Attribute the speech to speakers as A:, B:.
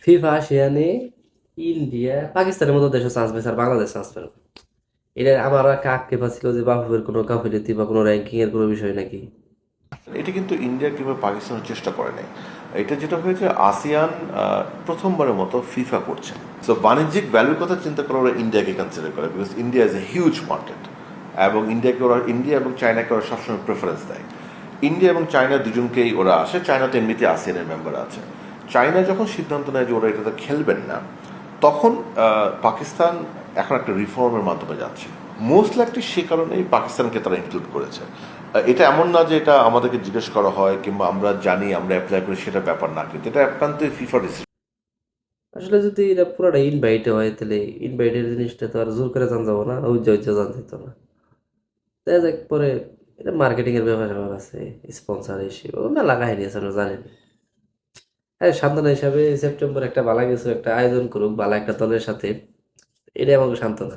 A: FIFA আসিয়ানে India পাকিস্তানের মতো দেশে চান্স পেয়েছে আর বাংলাদেশ চান্স পেল। এটা আমার একটা আক্ষেপা ছিল যে বাফুফের কোনো গাফিলতি বা কোনো র্যাঙ্কিং এর কোনো বিষয় নাকি।
B: এটা কিন্তু ইন্ডিয়া কিংবা পাকিস্তানের চেষ্টা করে নাই। এটা যেটা হয়েছে আসিয়ান প্রথমবারের মতো ফিফা করছে। সো বাণিজ্যিক ভ্যালুর কথা চিন্তা করে ওরা ইন্ডিয়াকে কনসিডার করে, because India is a huge market. এবং ইন্ডিয়া এবং চায়নাকে ওরা সবসময় প্রেফারেন্স দেয়। ইন্ডিয়া এবং চায়না দুজনকেই ওরা আসে, চায়না তো এমনিতে আসিয়ানের মেম্বার আছে। চায়না যখন সিদ্ধান্ত নেয় যে ওরা এটাতে খেলবেন না, তখন পাকিস্তান এখন একটা রিফর্মের মাধ্যমে যাচ্ছে। মোস্ট লাইকলি সে কারণেই পাকিস্তানকে তারা ইনক্লুড করেছে। এটা এমন না যে এটা আমাদেরকে জিজ্ঞেস করা হয় কিংবা আমরা জানি আমরা অ্যাপ্লাই করি, সেটা ব্যাপার না, কিন্তু এটা একান্তই ফিফা ডিসিশন।
A: আসলে যদি এটা পুরোটা ইনভাইটে হয় তাহলে ইনভাইটের জিনিসটা তো আর জোর করে জান যাবো না, উজ্জ্বল জান যেত না। দেখা যাক পরে, এটা মার্কেটিং এর ব্যাপার স্যাপার আছে, স্পন্সর হিসেবে ও মেলা কাহিনী আছে আমরা জানি না। হ্যাঁ, সান্ত্বনা হিসাবে সেপ্টেম্বর একটা বালা কিছু একটা আয়োজন করুক বালা একটা দলের সাথে, এটাই আমাকে সান্ত্বনা।